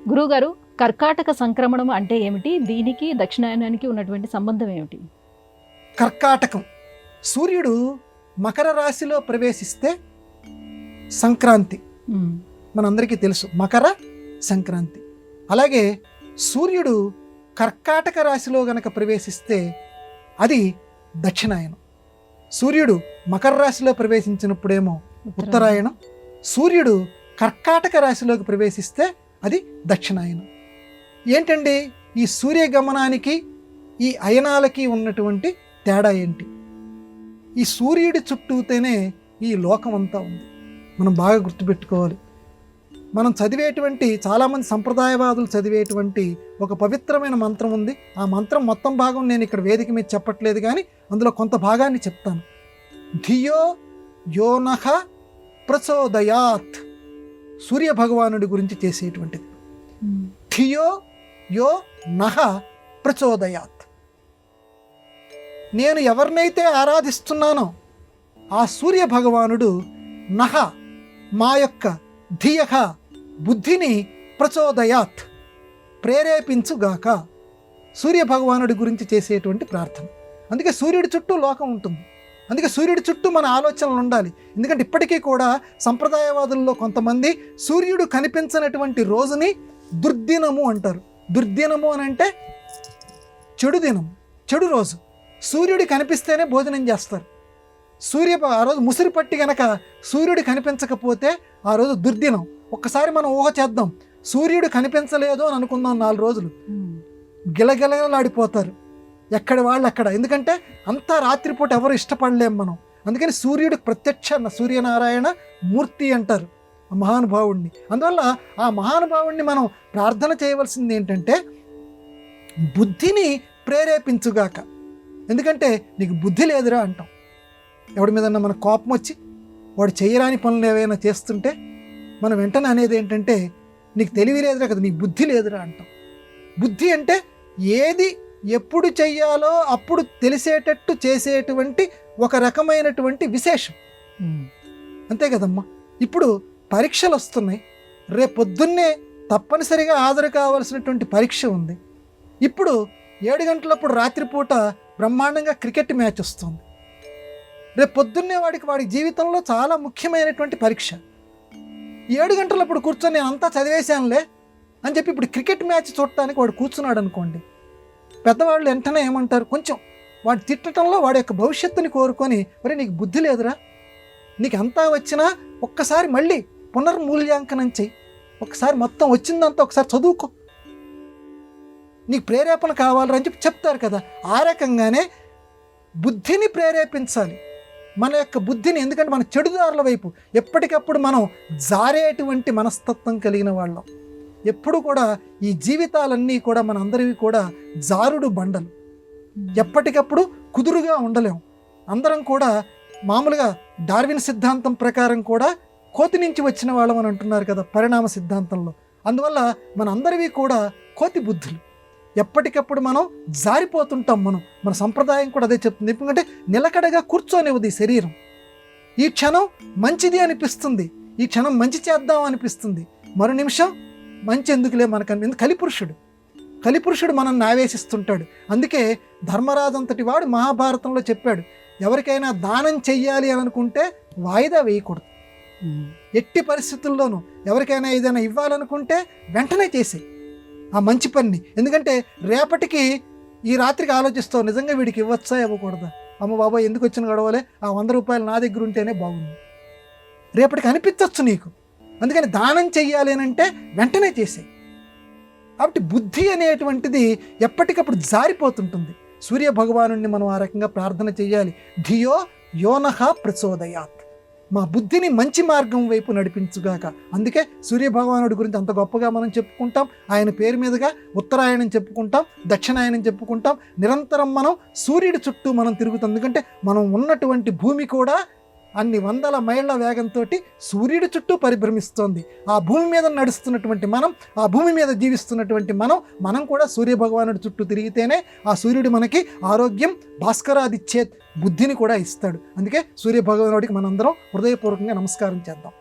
గురువుగారు, కర్కాటక సంక్రమణం అంటే ఏమిటి? దీనికి దక్షిణాయనానికి ఉన్నటువంటి సంబంధం ఏమిటి? కర్కాటకం, సూర్యుడు మకర రాశిలో ప్రవేశిస్తే సంక్రాంతి. మనందరికీ తెలుసు మకర సంక్రాంతి. అలాగే సూర్యుడు కర్కాటక రాశిలో గనక ప్రవేశిస్తే అది దక్షిణాయనం. సూర్యుడు మకర రాశిలో ప్రవేశించినప్పుడేమో ఉత్తరాయణం, సూర్యుడు కర్కాటక రాశిలోకి ప్రవేశిస్తే అది దక్షిణాయనం. ఏంటండి ఈ సూర్యగమనానికి ఈ అయనాలకి ఉన్నటువంటి తేడా ఏంటి? ఈ సూర్యుడి చుట్టూతోనే ఈ లోకం అంతా ఉంది. మనం బాగా గుర్తుపెట్టుకోవాలి. మనం చదివేటువంటి చాలామంది సంప్రదాయవాదులు చదివేటువంటి ఒక పవిత్రమైన మంత్రం ఉంది. ఆ మంత్రం మొత్తం భాగం నేను ఇక్కడ వేదిక మీద చెప్పట్లేదు, కానీ అందులో కొంత భాగాన్ని చెప్తాను. ధియో యోనః ప్రచోదయాత్, సూర్య భగవానుడి గురించి చేసేటువంటిది. ధియో యో నః ప్రచోదయాత్. నేను ఎవరినైతే ఆరాధిస్తున్నానో ఆ సూర్య భగవానుడు నః, మా యొక్క ధియః, బుద్ధిని ప్రచోదయాత్, ప్రేరేపించుగాక. సూర్య భగవానుడి గురించి చేసేటువంటి ప్రార్థన. అందుకే సూర్యుడి చుట్టూ లోకం ఉంటుంది. అందుకే సూర్యుడి చుట్టూ మన ఆలోచనలు ఉండాలి. ఎందుకంటే ఇప్పటికీ కూడా సంప్రదాయవాదుల్లో కొంతమంది సూర్యుడు కనిపించనటువంటి రోజుని దుర్దినము అంటారు. దుర్దినము అని అంటే చెడు దినం, చెడు రోజు. సూర్యుడు కనిపిస్తేనే భోజనం చేస్తారు. ఆ రోజు ముసిరి పట్టి గనక సూర్యుడు కనిపించకపోతే ఆ రోజు దుర్దినం. ఒక్కసారి మనం ఊహ చేద్దాం, సూర్యుడు కనిపించలేదు అని అనుకుందాం, 4 రోజులు గిలగిలలాడిపోతారు ఎక్కడి వాళ్ళు అక్కడ. ఎందుకంటే అంతా రాత్రిపూట ఎవరు ఇష్టపడలేం మనం. అందుకని సూర్యుడు ప్రత్యక్ష సూర్యనారాయణ మూర్తి అంటారు ఆ మహానుభావుడిని. అందువల్ల ఆ మహానుభావుడిని మనం ప్రార్థన చేయవలసింది ఏంటంటే బుద్ధిని ప్రేరేపించుగాక. ఎందుకంటే నీకు బుద్ధి లేదురా అంటాం. ఎవడి మీదన్నా మన కోపం వచ్చి వాడు చేయరాని పనులు ఏవైనా చేస్తుంటే మనం వెంటనే అనేది ఏంటంటే నీకు తెలివి లేదురా కదా, నీకు బుద్ధి లేదురా అంటాం. బుద్ధి అంటే ఏది ఎప్పుడు చెయ్యాలో అప్పుడు తెలిసేటట్టు చేసేటువంటి ఒక రకమైనటువంటి విశేషం. అంతే కదమ్మా. ఇప్పుడు పరీక్షలు వస్తున్నాయి, రేపొద్దున్నే తప్పనిసరిగా హాజరు కావాల్సినటువంటి పరీక్ష ఉంది. ఇప్పుడు 7 గంటలప్పుడు రాత్రిపూట బ్రహ్మాండంగా క్రికెట్ మ్యాచ్ వస్తుంది. రేపు పొద్దున్నే వాడి జీవితంలో చాలా ముఖ్యమైనటువంటి పరీక్ష. 7 గంటలప్పుడు కూర్చొని నేను అంతా చదివేశానులే అని చెప్పి ఇప్పుడు క్రికెట్ మ్యాచ్ చూడటానికి వాడు కూర్చున్నాడు అనుకోండి, పెద్దవాళ్ళు వెంటనే ఏమంటారు, కొంచెం వాడు తిట్టడంలో వాడి యొక్క భవిష్యత్తుని కోరుకొని, మరి నీకు బుద్ధి లేదురా, నీకు అంతా వచ్చినా ఒక్కసారి మళ్ళీ పునర్మూల్యాంకనం చెయ్యి, ఒక్కసారి మొత్తం వచ్చిందంతా ఒకసారి చదువుకో, నీకు ప్రేరేపణ కావాలని చెప్పి చెప్తారు కదా. ఆ రకంగానే బుద్ధిని ప్రేరేపించాలి, మన యొక్క బుద్ధిని. ఎందుకంటే మన చెడుదారుల వైపు ఎప్పటికప్పుడు మనం జారేటువంటి మనస్తత్వం కలిగిన వాళ్ళం. ఎప్పుడు కూడా ఈ జీవితాలన్నీ కూడా మనందరివి కూడా జారుడు బండలు. ఎప్పటికప్పుడు కుదురుగా ఉండలేము. అందరం కూడా మామూలుగా డార్విన్ సిద్ధాంతం ప్రకారం కూడా కోతి నుంచి వచ్చిన వాళ్ళం అని అంటున్నారు కదా పరిణామ సిద్ధాంతంలో. అందువల్ల మనందరివి కూడా కోతి బుద్ధులు. ఎప్పటికప్పుడు మనం జారిపోతుంటాం. మన సంప్రదాయం కూడా అదే చెప్తుంది. ఎందుకంటే నిలకడగా కూర్చోనివ్వదు ఈ శరీరం. ఈ క్షణం మంచిది అనిపిస్తుంది, ఈ క్షణం మంచి చేద్దాం అనిపిస్తుంది, మరో నిమిషం మంచి ఎందుకులే మనకు. కలిపురుషుడు మనల్ని ఆవేశిస్తుంటాడు. అందుకే ధర్మరాజు అంతటి వాడు మహాభారతంలో చెప్పాడు, ఎవరికైనా దానం చెయ్యాలి అని అనుకుంటే వాయిదా వేయకూడదు. ఎట్టి పరిస్థితుల్లోనూ ఎవరికైనా ఏదైనా ఇవ్వాలనుకుంటే వెంటనే చేసేయి ఆ మంచి పని. ఎందుకంటే రేపటికి ఈ రాత్రికి ఆలోచిస్తావు, నిజంగా వీడికి ఇవ్వచ్చా ఇవ్వకూడదా, అమ్మ బాబాయ్ ఎందుకు వచ్చిన గొడవలే, ఆ 100 రూపాయలు నా దగ్గర ఉంటేనే బాగుంది, రేపటికి అనిపించవచ్చు నీకు. అందుకని దానం చెయ్యాలి అని అంటే వెంటనే చేసేయి. కాబట్టి బుద్ధి అనేటువంటిది ఎప్పటికప్పుడు జారిపోతుంటుంది. సూర్య భగవానుడిని మనం ఆ రకంగా ప్రార్థన చెయ్యాలి. ధియో యోనః ప్రచోదయాత్, మా బుద్ధిని మంచి మార్గం వైపు నడిపించుగాక. అందుకే సూర్యభగవానుడి గురించి అంత గొప్పగా మనం చెప్పుకుంటాం. ఆయన పేరు మీదుగా ఉత్తరాయణం చెప్పుకుంటాం, దక్షిణాయనం చెప్పుకుంటాం. నిరంతరం మనం సూర్యుడి చుట్టూ మనం తిరుగుతాం. ఎందుకంటే మనం ఉన్నటువంటి భూమి కూడా అన్ని వందల మైళ్ళ వేగంతో సూర్యుడి చుట్టూ పరిభ్రమిస్తోంది. ఆ భూమి మీద నడుస్తున్నటువంటి మనం, ఆ భూమి మీద జీవిస్తున్నటువంటి మనం కూడా సూర్యభగవానుడి చుట్టూ తిరిగితేనే ఆ సూర్యుడు మనకి ఆరోగ్యం, భాస్కరాదిచ్చేత్ బుద్ధిని కూడా ఇస్తాడు. అందుకే సూర్యభగవానుడికి మనందరం హృదయపూర్వకంగా నమస్కారం చేద్దాం.